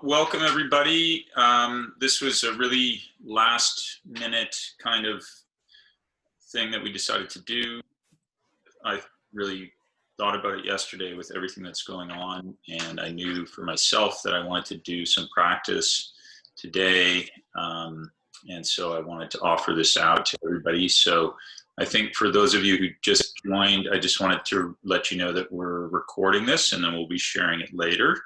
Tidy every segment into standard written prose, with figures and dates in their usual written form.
Welcome everybody. This was a really last minute kind of thing that we decided to do. I really thought about it yesterday with everything that's going on, and I knew for myself that I wanted to do some practice today. And so I wanted to offer this out to everybody. So I think for those of you who just joined, I just wanted to let you know that we're recording this and then we'll be sharing it later.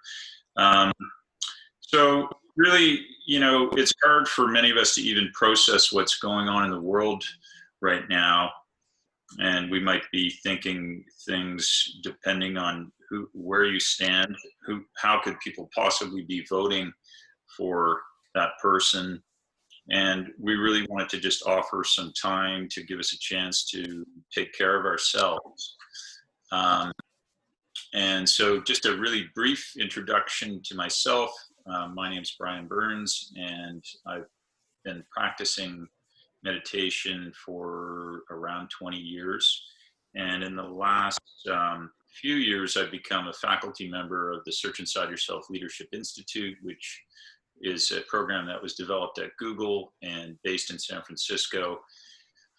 So really, it's hard for many of us to even process what's going on in the world right now. And we might be thinking things depending on where you stand, how could people possibly be voting for that person. And we really wanted to just offer some time to give us a chance to take care of ourselves. And so just a really brief introduction to myself. My name is Bryan Burns, and I've been practicing meditation for around 20 years. And in the last few years, I've become a faculty member of the Search Inside Yourself Leadership Institute, which is a program that was developed at Google and based in San Francisco,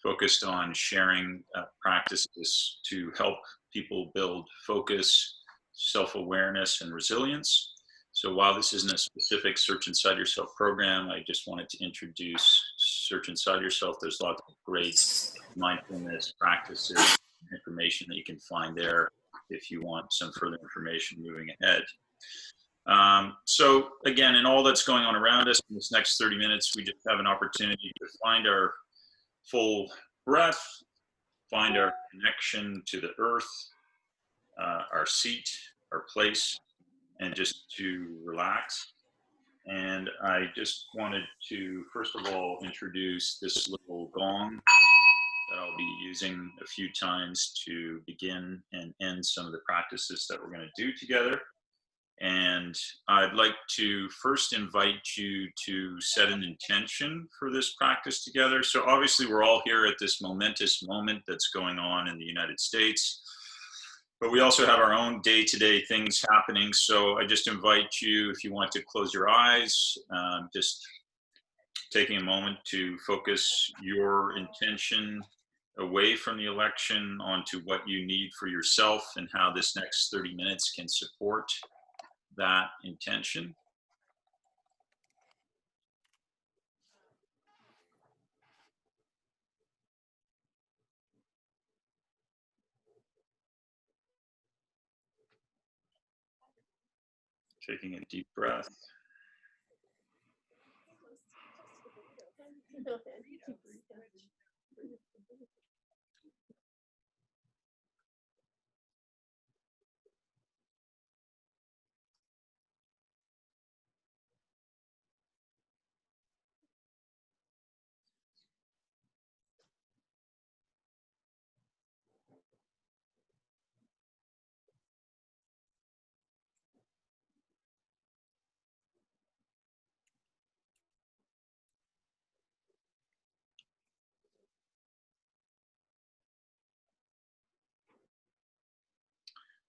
focused on sharing practices to help people build focus, self-awareness, and resilience. So while this isn't a specific Search Inside Yourself program, I just wanted to introduce Search Inside Yourself. There's lots of great mindfulness practices, information that you can find there if you want some further information moving ahead. So again, in all that's going on around us in this next 30 minutes, we just have an opportunity to find our full breath, find our connection to the earth, our seat, our place, and just to relax. And I just wanted to, first of all, introduce this little gong that I'll be using a few times to begin and end some of the practices that we're going to do together. And I'd like to first invite you to set an intention for this practice together. So obviously we're all here at this momentous moment that's going on in the United States, but we also have our own day-to-day things happening. So I just invite you, if you want to close your eyes, just taking a moment to focus your intention away from the election onto what you need for yourself and how this next 30 minutes can support that intention. Taking a deep breath.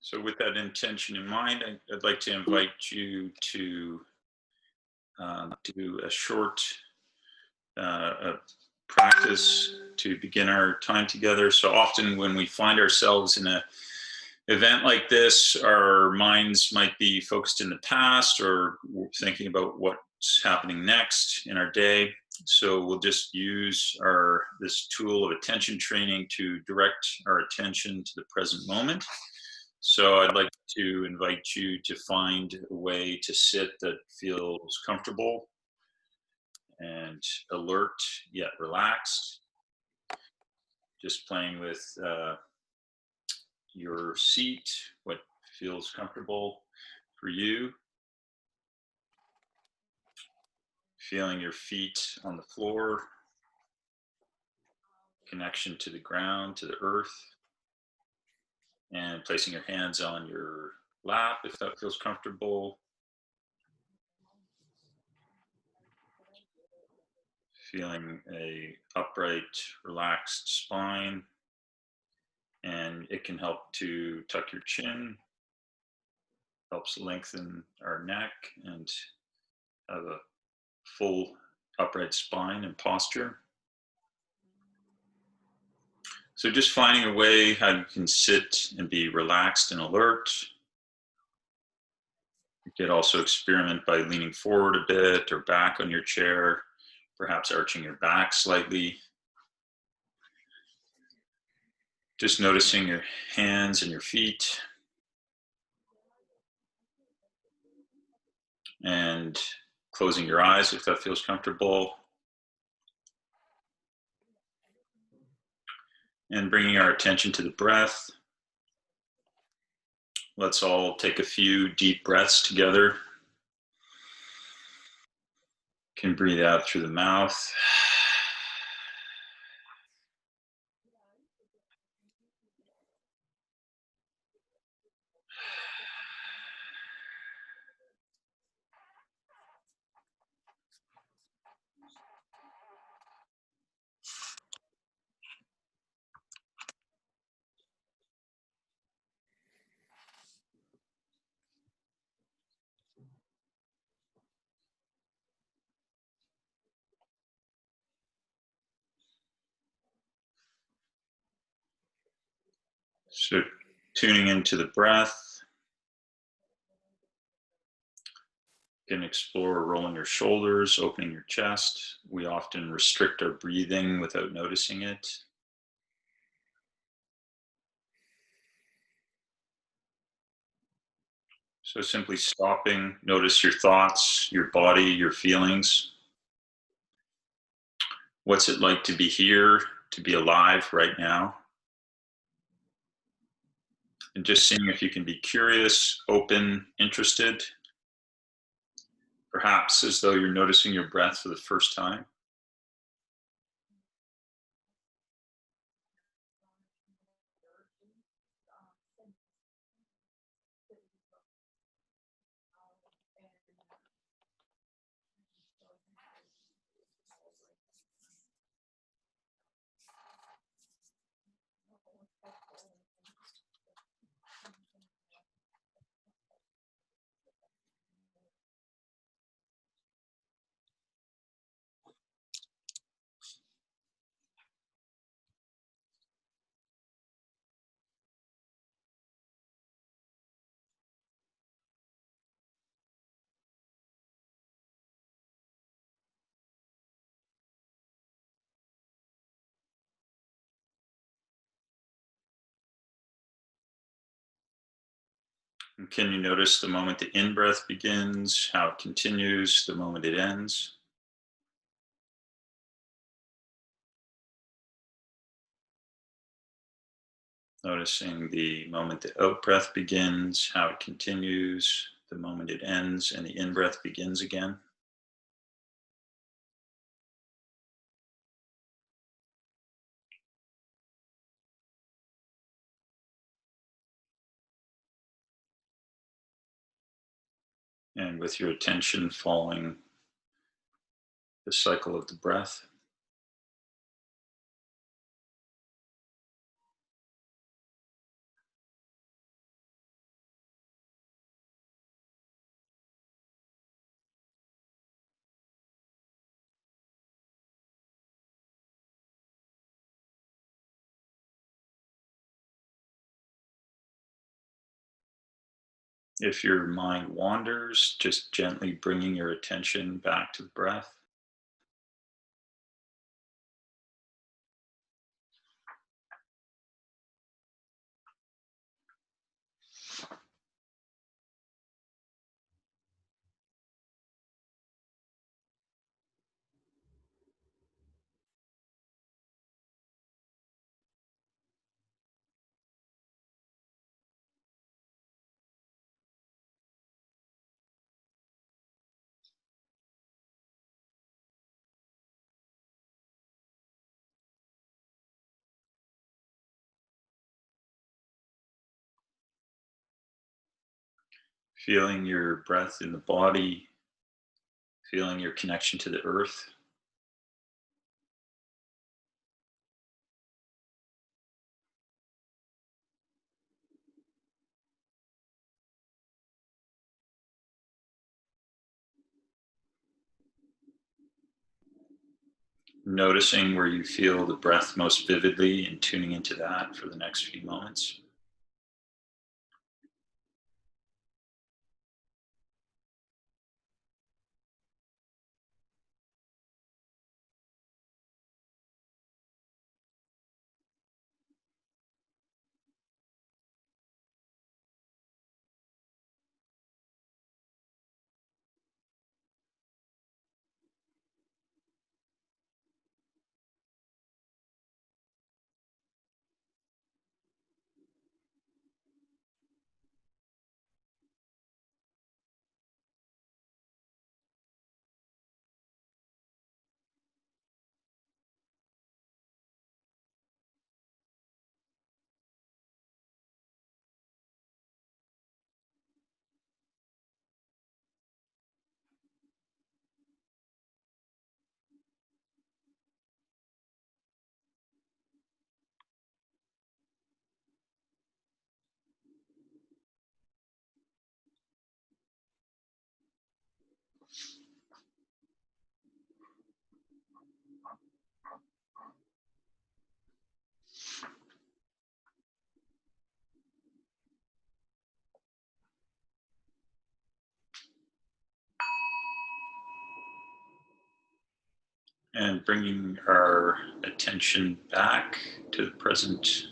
So with that intention in mind, I'd like to invite you to do a short practice to begin our time together. So often when we find ourselves in an event like this, our minds might be focused in the past or thinking about what's happening next in our day. So we'll just use this tool of attention training to direct our attention to the present moment. So I'd like to invite you to find a way to sit that feels comfortable and alert yet relaxed. Just playing with your seat, what feels comfortable for you. Feeling your feet on the floor, connection to the ground, to the earth. And placing your hands on your lap if that feels comfortable. Feeling a upright, relaxed spine. And it can help to tuck your chin, helps lengthen our neck and of a full upright spine and posture. So just finding a way how you can sit and be relaxed and alert. You could also experiment by leaning forward a bit or back on your chair, perhaps arching your back slightly. Just noticing your hands and your feet. And closing your eyes if that feels comfortable. And bringing our attention to the breath. Let's all take a few deep breaths together. You can breathe out through the mouth. So tuning into the breath. You can explore rolling your shoulders, opening your chest. We often restrict our breathing without noticing it. So simply stopping, notice your thoughts, your body, your feelings. What's it like to be here, to be alive right now? And just seeing if you can be curious, open, interested, perhaps as though you're noticing your breath for the first time. And can you notice the moment the in-breath begins, how it continues, the moment it ends? Noticing the moment the out-breath begins, how it continues, the moment it ends, and the in-breath begins again. And with your attention following the cycle of the breath. If your mind wanders, just gently bringing your attention back to the breath. Feeling your breath in the body, feeling your connection to the earth. noticing where you feel the breath most vividly and tuning into that for the next few moments. And bringing our attention back to the present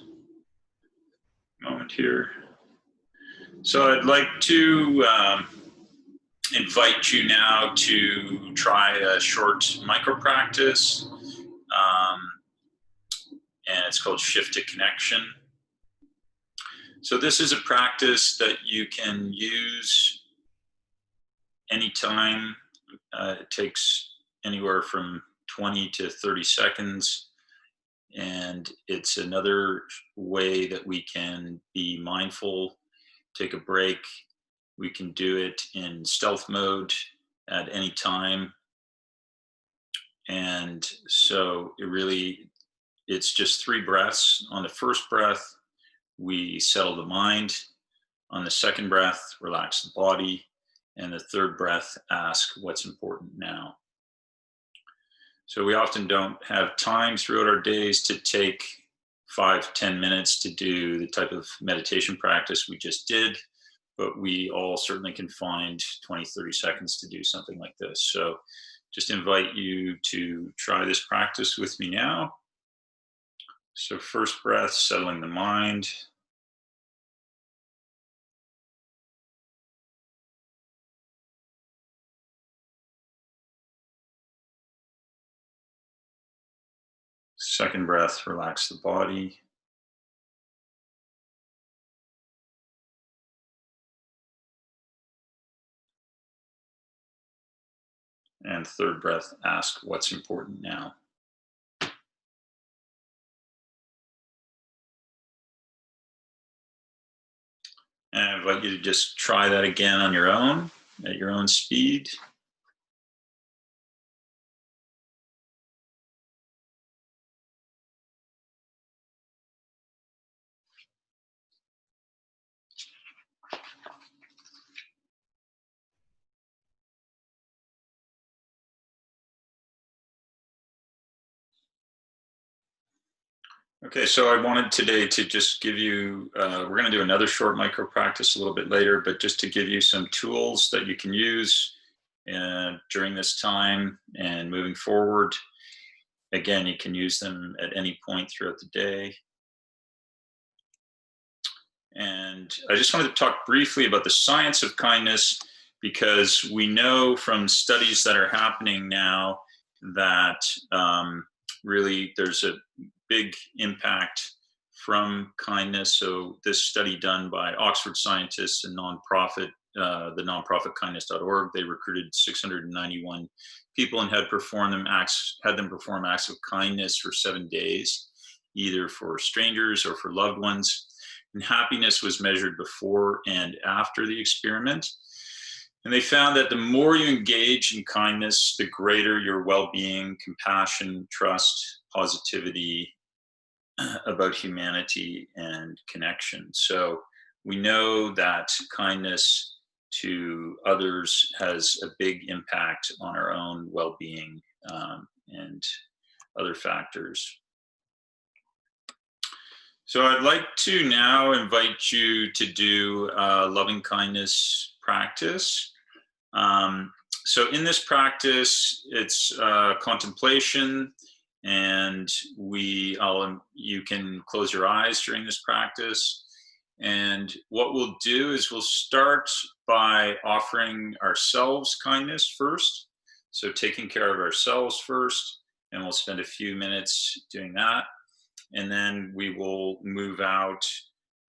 moment here. So I'd like to invite you now to try a short micro practice, and it's called Shift to Connection. So this is a practice that you can use anytime. It takes anywhere from 20 to 30 seconds. And it's another way that we can be mindful, take a break. We can do it in stealth mode at any time. And so it's just 3 breaths. On the first breath, we settle the mind. On the second breath, relax the body. And the third breath, ask what's important now. So we often don't have time throughout our days to take 5-10 minutes to do the type of meditation practice we just did, but we all certainly can find 20-30 seconds to do something like this. So just invite you to try this practice with me now. So first breath, settling the mind. Second breath, relax the body. And third breath, ask what's important now. And I invite you to just try that again on your own, at your own speed. Okay, so I wanted today to just give you, we're going to do another short micro practice a little bit later, but just to give you some tools that you can use during this time and moving forward. Again, you can use them at any point throughout the day. And I just wanted to talk briefly about the science of kindness, because we know from studies that are happening now that really there's a big impact from kindness. So this study done by Oxford scientists and nonprofit, the nonprofit kindness.org, they recruited 691 people and had them perform acts of kindness for 7 days, either for strangers or for loved ones. And happiness was measured before and after the experiment. And they found that the more you engage in kindness, the greater your well-being, compassion, trust, positivity about humanity and connection. So we know that kindness to others has a big impact on our own well-being and other factors. So I'd like to now invite you to do a loving kindness practice. Um, so in this practice, it's contemplation, and you can close your eyes during this practice. And what we'll do is we'll start by offering ourselves kindness first. So taking care of ourselves first, and we'll spend a few minutes doing that. And then we will move out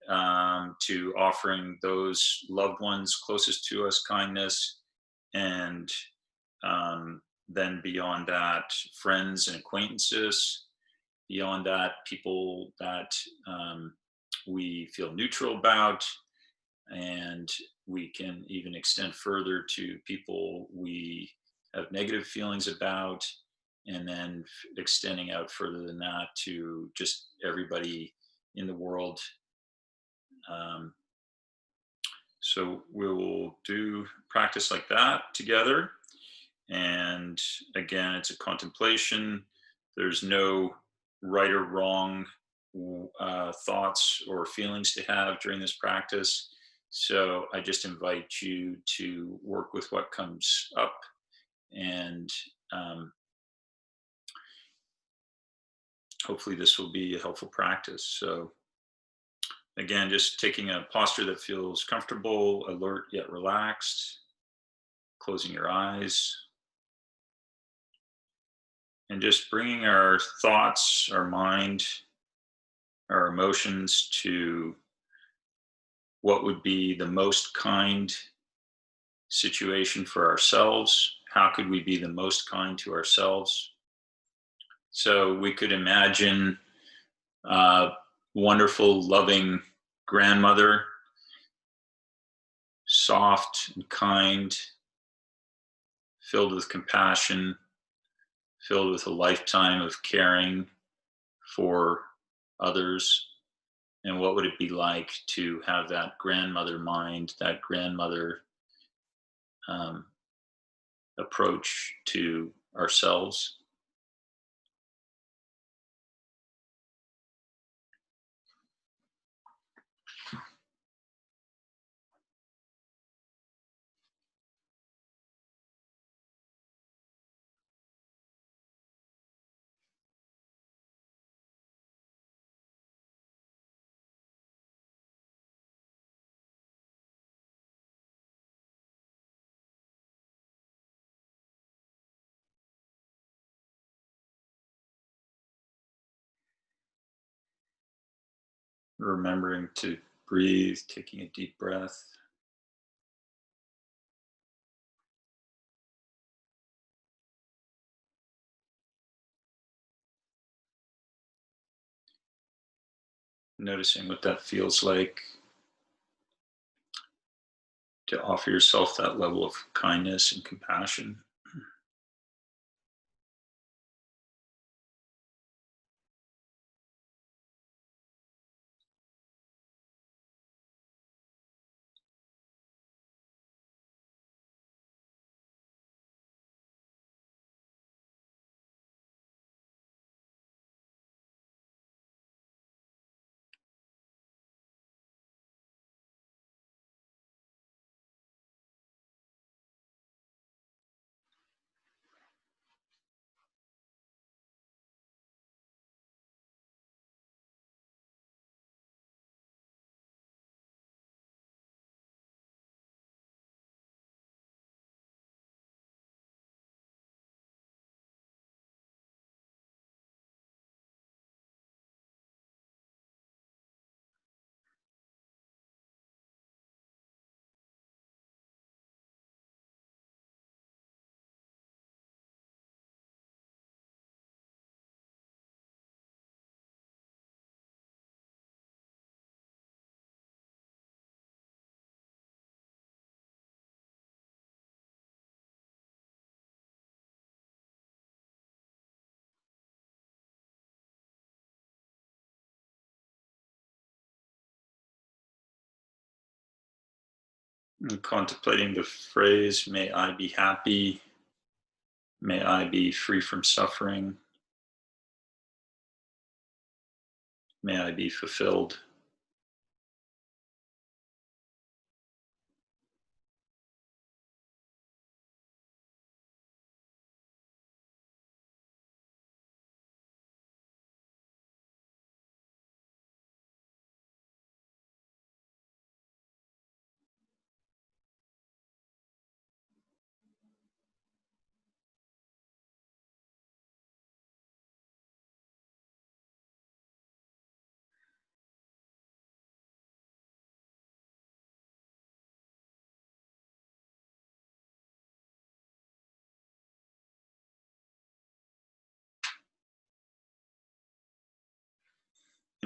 to offering those loved ones closest to us kindness, and then beyond that, friends and acquaintances. Beyond that, people that we feel neutral about, and we can even extend further to people we have negative feelings about, and then extending out further than that to just everybody in the world. Um, so we will do practice like that together. And again, it's a contemplation. There's no right or wrong thoughts or feelings to have during this practice. So I just invite you to work with what comes up, and um, hopefully this will be a helpful practice. So again, just taking a posture that feels comfortable, alert yet relaxed, closing your eyes, and just bringing our thoughts, our mind, our emotions to what would be the most kind situation for ourselves. How could we be the most kind to ourselves? So we could imagine a wonderful, loving grandmother, soft and kind, filled with compassion, filled with a lifetime of caring for others. And what would it be like to have that grandmother mind, that grandmother um, approach to ourselves? Remembering to breathe, taking a deep breath. Noticing what that feels like to offer yourself that level of kindness and compassion. And contemplating the phrase, may I be happy, may I be free from suffering. May I be fulfilled.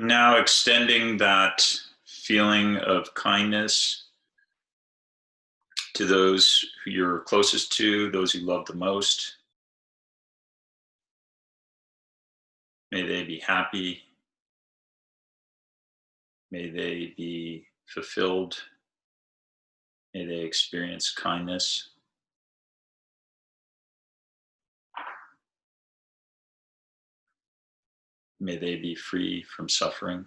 And now extending that feeling of kindness to those who you're closest to, those you love the most. May they be happy. May they be fulfilled. May they experience kindness. May they be free from suffering.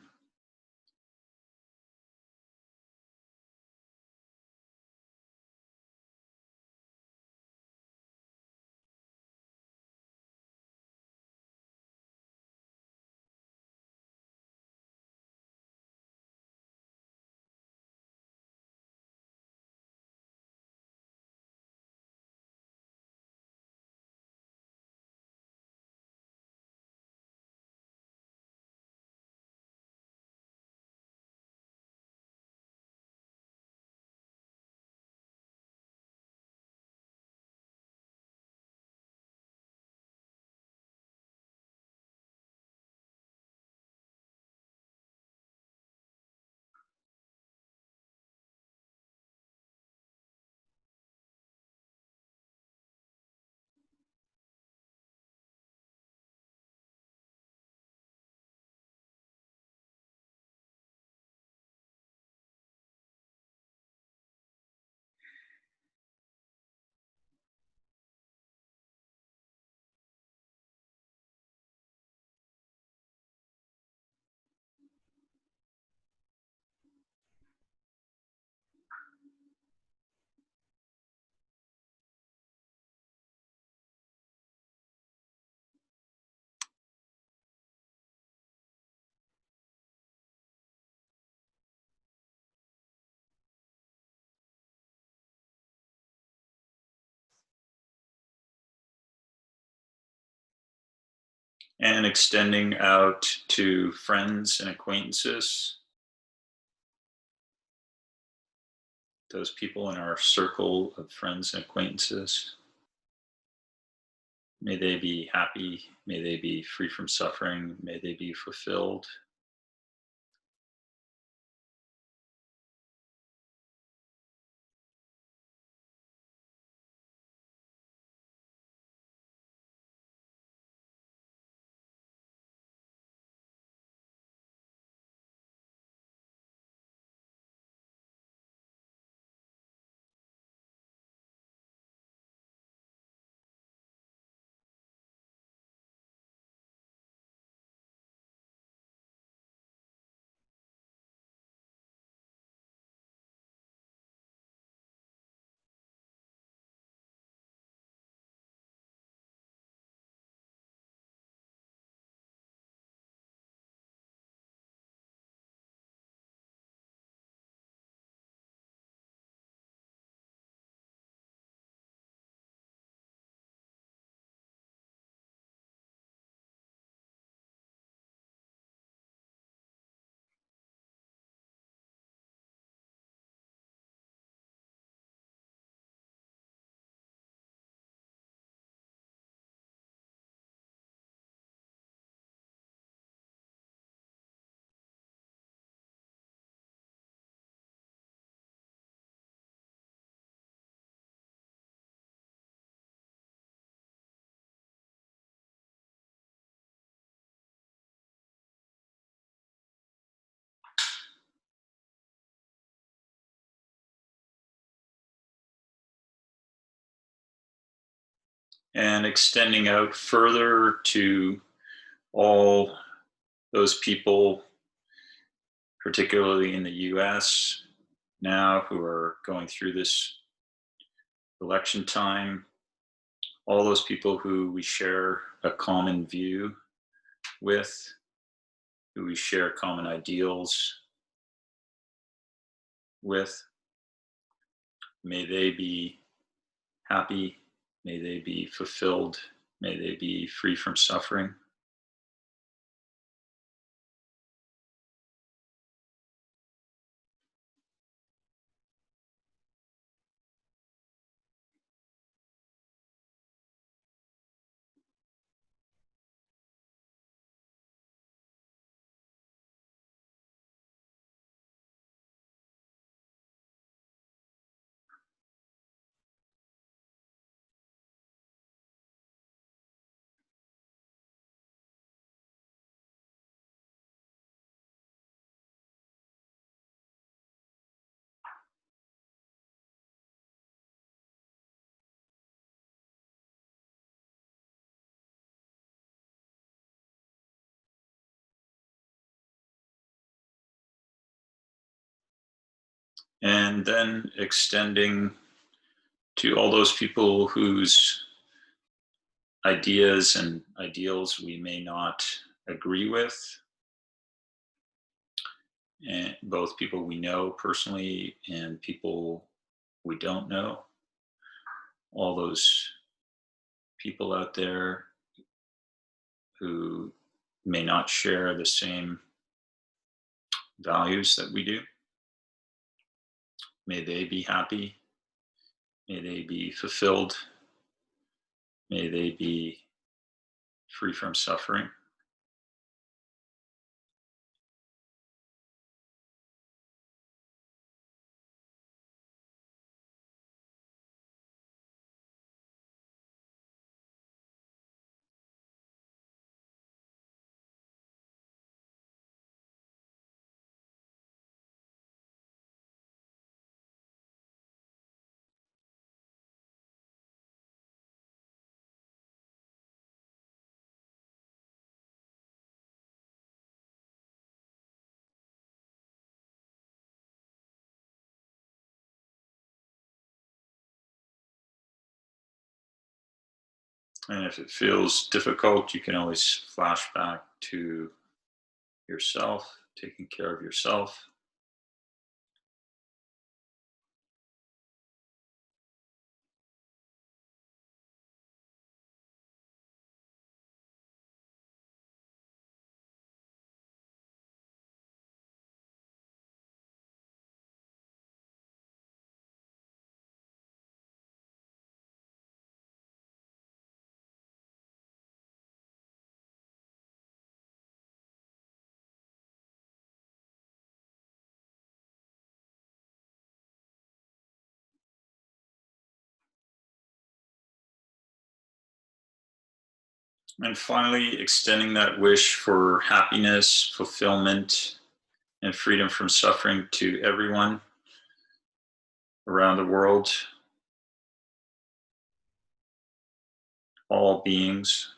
And extending out to friends and acquaintances, those people in our circle of friends and acquaintances. May they be happy. May they be free from suffering. May they be fulfilled. And extending out further to all those people particularly in the US now, who are going through this election time, all those people who we share a common view with, who we share common ideals with, may they be happy, may they be fulfilled, may they be free from suffering. And then extending to all those people whose ideas and ideals we may not agree with, and both people we know personally and people we don't know, all those people out there who may not share the same values that we do. May they be happy. May they be fulfilled. May they be free from suffering. And if it feels difficult, you can always flash back to yourself, taking care of yourself. And finally, extending that wish for happiness, fulfillment, and freedom from suffering to everyone around the world, all beings.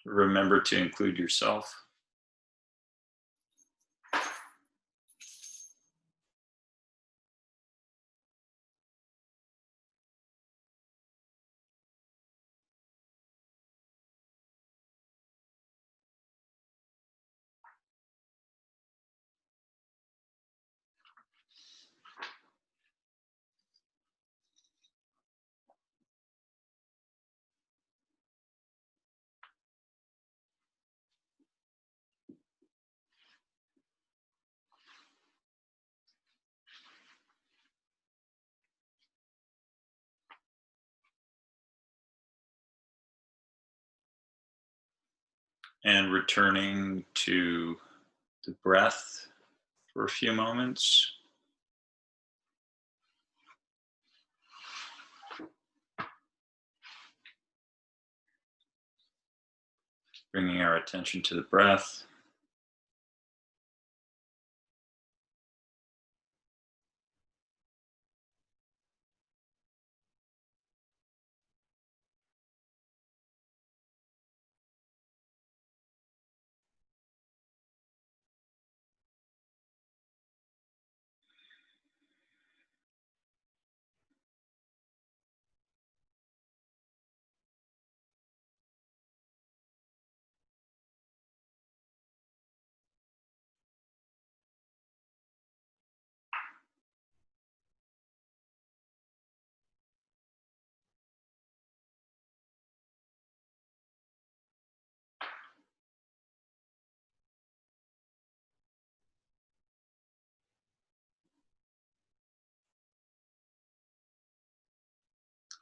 Remember to include yourself. And returning to the breath for a few moments. Bringing our attention to the breath.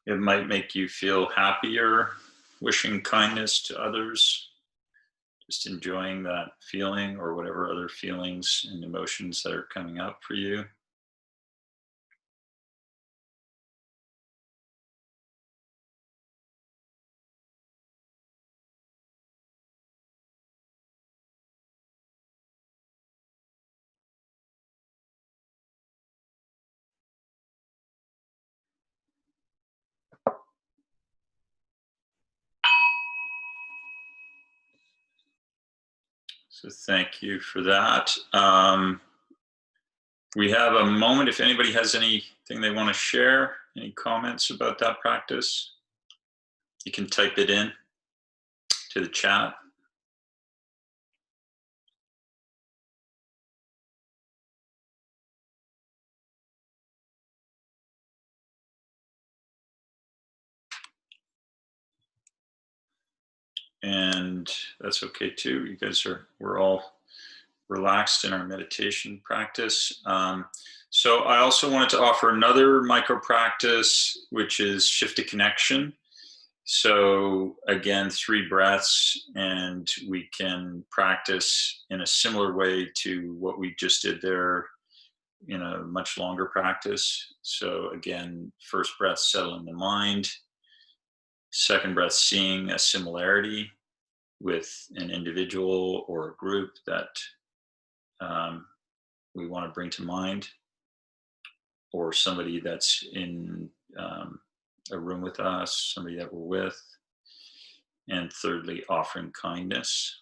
It might make you feel happier, wishing kindness to others, just enjoying that feeling or whatever other feelings and emotions that are coming up for you. So thank you for that. We have a moment. If anybody has anything they want to share, any comments about that practice, you can type it in to the chat. And that's okay too. We're all relaxed in our meditation practice. So I also wanted to offer another micro practice, which is shift to connection. So again, 3 breaths, and we can practice in a similar way to what we just did there in a much longer practice. So again, first breath, settling the mind. Second breath, seeing a similarity with an individual or a group that we want to bring to mind, or somebody that's in a room with us, somebody that we're with. And thirdly, offering kindness.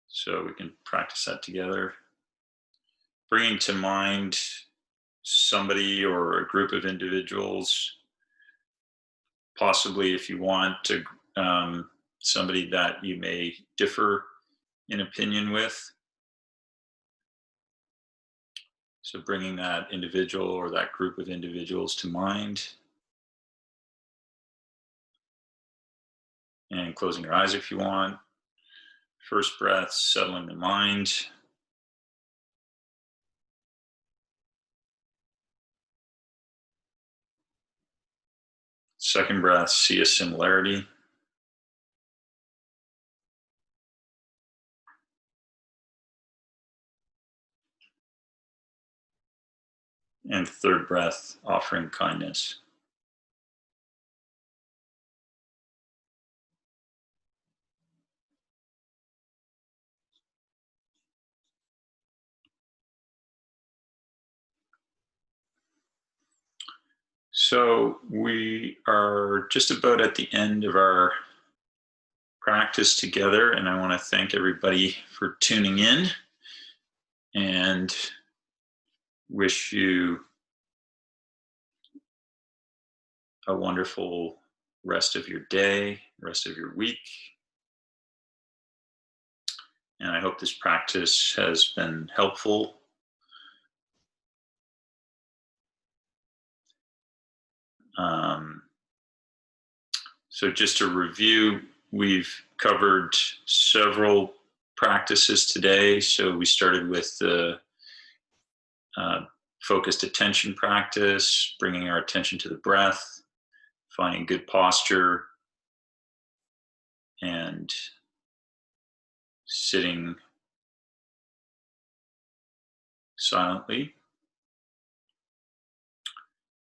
So we can practice that together. Bringing to mind somebody or a group of individuals, possibly if you want to, somebody that you may differ in opinion with. So bringing that individual or that group of individuals to mind. And closing your eyes if you want. First breath, settling the mind. Second breath, see a similarity. And third breath, offering kindness. So we are just about at the end of our practice together, and I want to thank everybody for tuning in and wish you a wonderful rest of your day, rest of your week. And I hope this practice has been helpful. So just to review, we've covered several practices today. So we started with the focused attention practice, bringing our attention to the breath, finding good posture, and sitting silently.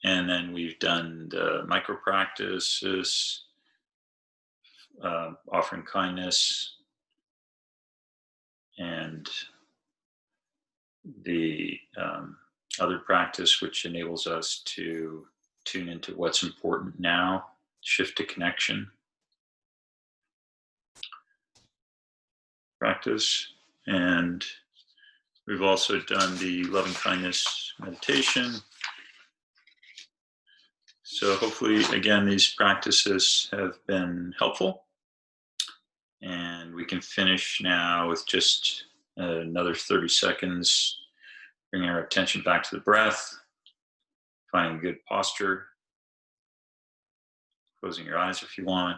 And then we've done the micro practices, offering kindness, and the other practice, which enables us to tune into what's important now, shift to connection practice. And we've also done the loving kindness meditation. So hopefully, again, these practices have been helpful. And we can finish now with just another 30 seconds, bringing our attention back to the breath, finding a good posture, closing your eyes if you want.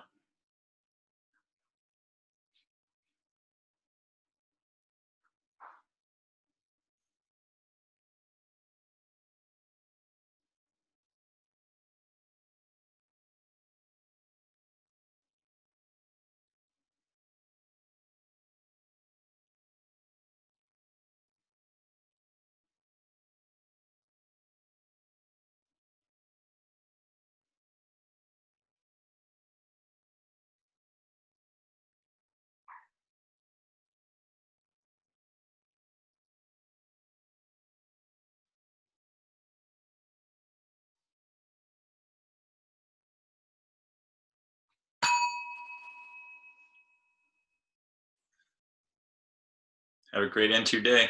Have a great end to your day.